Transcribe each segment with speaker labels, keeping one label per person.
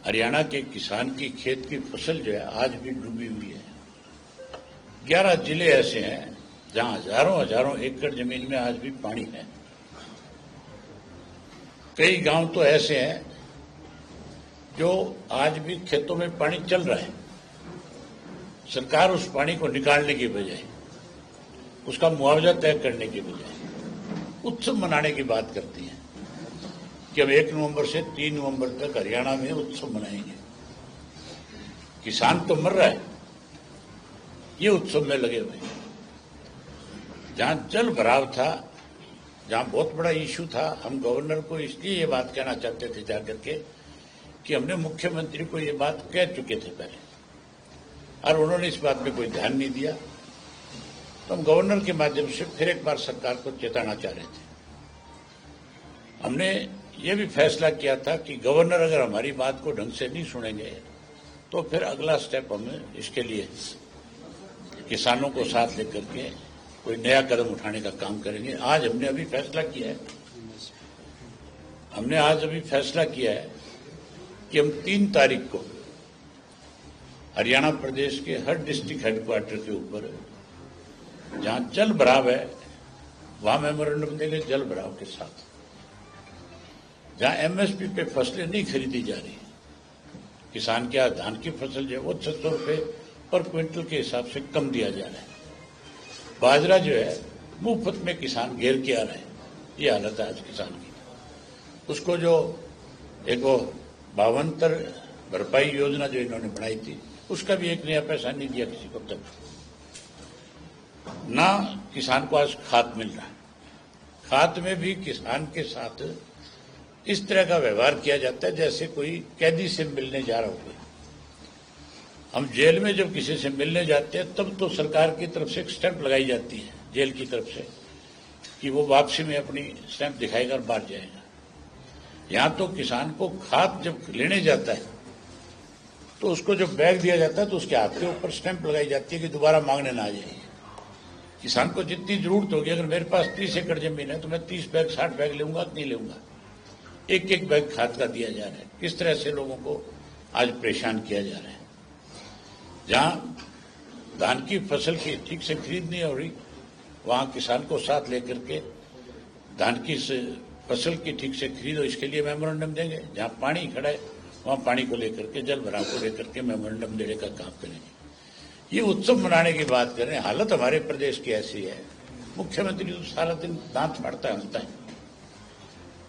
Speaker 1: हरियाणा के किसान की खेत की फसल जो है आज भी डूबी हुई है। 11 जिले ऐसे हैं जहां हजारों हजारों एकड़ जमीन में आज भी पानी है। कई गांव तो ऐसे हैं जो आज भी खेतों में पानी चल रहा है। सरकार उस पानी को निकालने की बजाय, उसका मुआवजा तय करने की बजाय उत्सव मनाने की बात करती है कि हम 1 नवंबर से 3 नवंबर तक हरियाणा में उत्सव मनाएंगे। किसान तो मर रहा है, ये उत्सव में लगे हुए हैं। जहां जल भराव था, जहां बहुत बड़ा इश्यू था, हम गवर्नर को इसलिए ये बात कहना चाहते थे जाकर के कि हमने मुख्यमंत्री को ये बात कह चुके थे पहले और उन्होंने इस बात पे कोई ध्यान नहीं दिया। तो हम गवर्नर के माध्यम से फिर एक बार सरकार को चेताना चाह रहे थे। हमने ये भी फैसला किया था कि गवर्नर अगर हमारी बात को ढंग से नहीं सुनेंगे तो फिर अगला स्टेप हम इसके लिए किसानों को साथ लेकर के कोई नया कदम उठाने का काम करेंगे। आज हमने अभी फैसला किया है, कि हम 3 तारीख को हरियाणा प्रदेश के हर डिस्ट्रिक्ट हेडक्वार्टर के ऊपर जहां जल भराव है वहां मेमोरेंडम देंगे जल भराव के साथ। जहां एमएसपी पे फसलें नहीं खरीदी जा रही, किसान के धान की फसल जो है वो 600 रुपये पर क्विंटल के हिसाब से कम दिया जा रहा है। बाजरा जो है मुफ्त में किसान घेर के आ रहे हैं, ये हालत है आज किसान की। उसको जो एक वो 52 भरपाई योजना जो इन्होंने बनाई थी, उसका भी 1 नया पैसा नहीं दिया किसी को तक। ना किसान को आज खाद मिल रहा है। खाद में भी किसान के साथ इस तरह का व्यवहार किया जाता है जैसे कोई कैदी से मिलने जा रहा हो। हम जेल में जब किसी से मिलने जाते हैं तब तो सरकार की तरफ से एक स्टैंप लगाई जाती है जेल की तरफ से कि वो वापसी में अपनी स्टैंप दिखाएगा और बाहर जाएगा। यहां तो किसान को खाद जब लेने जाता है तो उसको जब बैग दिया जाता है तो उसके हाथ के ऊपर स्टैंप लगाई जाती है कि दोबारा मांगने ना आ जाए। किसान को जितनी जरूरत होगी, अगर मेरे पास 30 एकड़ जमीन है तो मैं 30 बैग 60 बैग लूंगा कि नहीं लूंगा। एक एक बैग खाद का दिया जा रहा है। किस तरह से लोगों को आज परेशान किया जा रहा है। जहां धान की फसल की ठीक से खरीद नहीं हो रही, वहां किसान को साथ लेकर के धान की फसल की ठीक से खरीद हो, इसके लिए मेमोरेंडम देंगे। जहां पानी खड़ा है वहां पानी को लेकर के, जल भराव को लेकर के मेमोरेंडम देने का काम करेंगे। ये उत्सव मनाने की बात कर रहे हैं। हालत हमारे प्रदेश की ऐसी है, मुख्यमंत्री तो सारा दिन दांत फाड़ता है, हंसता है।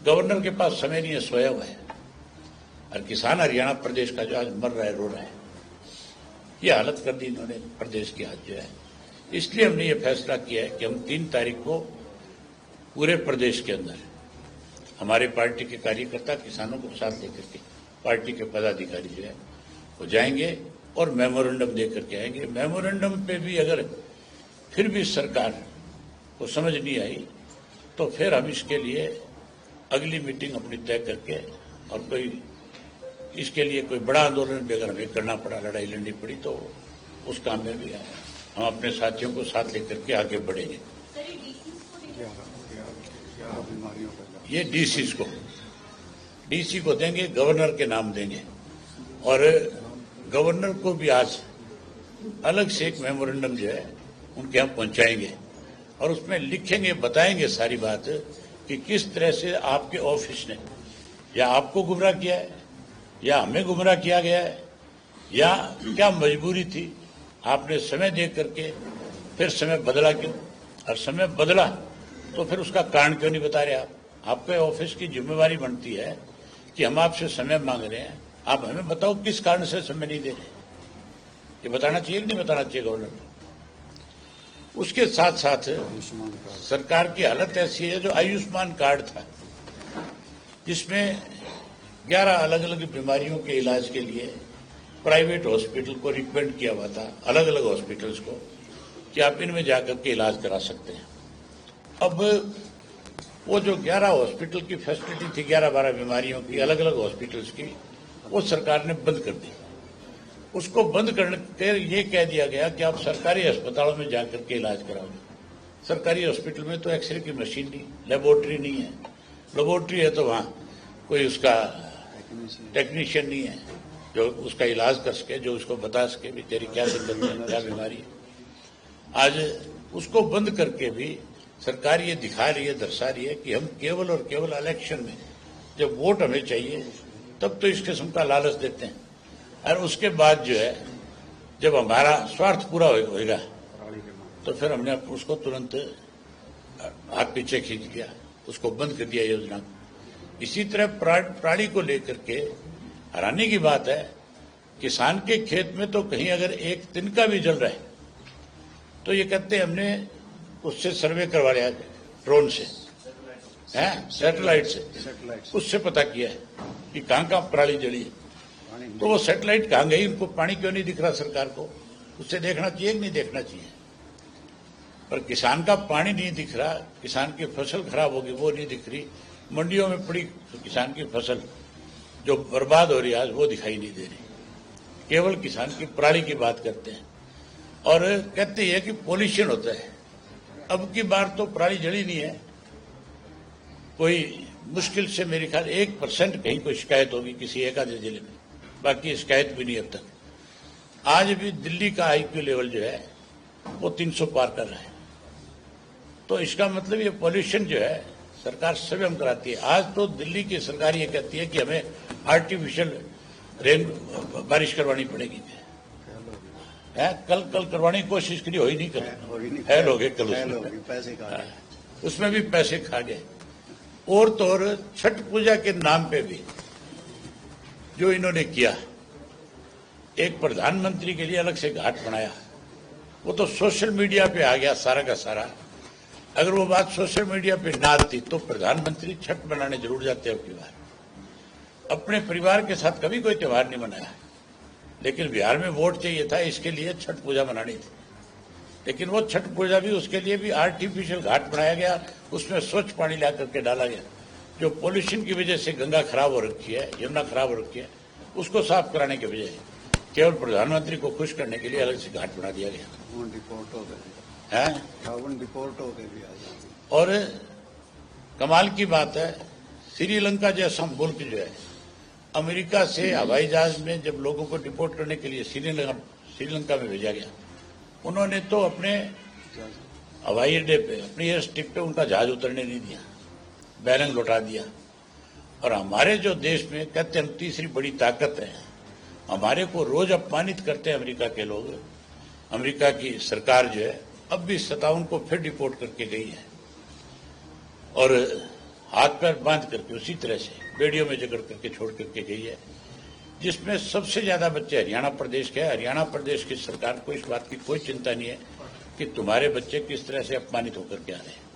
Speaker 1: गवर्नर के पास समय नहीं है, सोया हुआ है। और किसान हरियाणा प्रदेश का जो आज मर रहा है, रो रहा है, ये हालत कर दी इन्होंने प्रदेश की आज जो है। इसलिए हमने ये फैसला किया है कि हम 3 तारीख को पूरे प्रदेश के अंदर हमारे पार्टी के कार्यकर्ता किसानों को साथ लेकर के पार्टी के पदाधिकारी जो है वो जाएंगे और मेमोरेंडम दे करके आएंगे। मेमोरेंडम पे भी अगर फिर भी सरकार को समझ नहीं आई तो फिर हम इसके लिए अगली मीटिंग अपनी तय करके और कोई इसके लिए कोई बड़ा आंदोलन भी अगर हमें करना पड़ा, लड़ाई लड़नी पड़ी, तो उस काम में भी हम अपने साथियों को साथ लेकर के आगे बढ़ेंगे। ये डीसी को देंगे, गवर्नर के नाम देंगे और गवर्नर को भी आज अलग से एक मेमोरेंडम जो है उनके यहाँ पहुंचाएंगे और उसमें लिखेंगे, बताएंगे सारी बात कि किस तरह से आपके ऑफिस ने या आपको गुमराह किया है या हमें गुमराह किया गया है या क्या मजबूरी थी, आपने समय दे करके फिर समय बदला क्यों, और समय बदला तो फिर उसका कारण क्यों नहीं बता रहे आप। आपके ऑफिस की जिम्मेवारी बनती है कि हम आपसे समय मांग रहे हैं, आप हमें बताओ किस कारण से समय नहीं दे रहे। ये बताना चाहिए कि नहीं बताना चाहिए गवर्नर को। उसके साथ साथ सरकार की हालत ऐसी है, जो आयुष्मान कार्ड था जिसमें 11 अलग अलग बीमारियों के इलाज के लिए प्राइवेट हॉस्पिटल को रिकमेंड किया हुआ था, अलग अलग हॉस्पिटल्स को, कि आप इनमें जाकर के इलाज करा सकते हैं। अब वो जो 11 हॉस्पिटल की फैसिलिटी थी, 11-12 बीमारियों की अलग अलग हॉस्पिटल्स की, वो सरकार ने बंद कर दी। उसको बंद करके ये कह दिया गया कि आप सरकारी अस्पतालों में जाकर के इलाज कराओगे। सरकारी हॉस्पिटल में तो एक्सरे की मशीन नहीं, लेबोरेटरी नहीं है। लेबोरेटरी है तो वहां कोई उसका टेक्नीशियन नहीं है, जो उसका इलाज कर सके, जो उसको बता सके भी तेरी क्या दिक्कत है, क्या बीमारी है। आज उसको बंद करके भी सरकार ये दिखा रही है, दर्शा रही है कि हम केवल और केवल इलेक्शन में जब वोट हमें चाहिए तब तो इस किस्म का लालच देते हैं, और उसके बाद जो है जब हमारा स्वार्थ पूरा होएगा तो फिर हमने उसको तुरंत हाथ पीछे खींच दिया, उसको बंद कर दिया योजना को। इसी तरह प्राणी को लेकर के हैरानी की बात है, किसान के खेत में तो कहीं अगर एक तिनका भी जल रहा है तो ये कहते हैं हमने उससे सर्वे करवा लिया, ड्रोन से, हैं, सैटेलाइट से, उससे पता किया है कि कहाँ कहाँ पराली जली है। तो वो सैटेलाइट कहाँ गई, उनको पानी क्यों नहीं दिख रहा सरकार को? उससे देखना चाहिए कि नहीं देखना चाहिए? पर किसान का पानी नहीं दिख रहा, किसान की फसल खराब होगी वो नहीं दिख रही, मंडियों में पड़ी किसान की फसल जो बर्बाद हो रही है आज वो दिखाई नहीं दे रही। केवल किसान की पराली की बात करते हैं और कहते हैं कि पॉल्यूशन होता है। अब की बार तो पराली जली नहीं है, कोई मुश्किल से मेरे ख्याल 1% कहीं कोई शिकायत होगी किसी एक आधे जिले में, बाकी शिकायत भी नहीं अब तक। आज भी दिल्ली का IQ लेवल जो है वो 300 पार कर रहा है। तो इसका मतलब ये पॉल्यूशन जो है सरकार स्वयं कराती है। आज तो दिल्ली की सरकार ये कहती है कि हमें आर्टिफिशियल बारिश करवानी पड़ेगी, है कल करवाने की कोशिश करी, हो ही नहीं, कर फैल हो गए कल, उसमें भी पैसे खा गए। और तो और छठ पूजा के नाम पे भी जो इन्होंने किया, एक प्रधानमंत्री के लिए अलग से घाट बनाया, वो तो सोशल मीडिया पे आ गया सारा का सारा। अगर वो बात सोशल मीडिया पे ना आती तो प्रधानमंत्री छठ मनाने जरूर जाते अब की बार। अपने परिवार के साथ कभी कोई त्योहार नहीं मनाया, लेकिन बिहार में वोट चाहिए था, इसके लिए छठ पूजा मनानी थी। लेकिन वो छठ पूजा भी, उसके लिए भी आर्टिफिशियल घाट बनाया गया, उसमें स्वच्छ पानी ला करके डाला गया। जो पोल्यूशन की वजह से गंगा खराब हो रखी है, यमुना खराब हो रखी है, उसको साफ कराने के बजाय केवल प्रधानमंत्री को खुश करने के लिए अलग से घाट बना दिया गया है। और कमाल की बात है, श्रीलंका जैसा मुल्क जो है, अमेरिका से हवाई जहाज में जब लोगों को डिपोर्ट करने के लिए श्रीलंका में भेजा गया, उन्होंने तो अपने हवाई अड्डे पे, अपनी एयर स्ट्रिप पे उनका जहाज उतरने नहीं दिया, बैरंग लौटा दिया। और हमारे जो देश में कहते हम तीसरी बड़ी ताकत है, हमारे को रोज अपमानित करते हैं अमेरिका के लोग। अमेरिका की सरकार जो है अब भी 57 को फिर डिपोर्ट करके गई है और हाथ पैर बांध करके उसी तरह से बेड़ियों में जकड़ करके छोड़ करके गई है, जिसमें सबसे ज्यादा बच्चे हरियाणा प्रदेश के हैं। हरियाणा प्रदेश की सरकार को इस बात की कोई चिंता नहीं है कि तुम्हारे बच्चे किस तरह से अपमानित होकर के आ रहे हैं।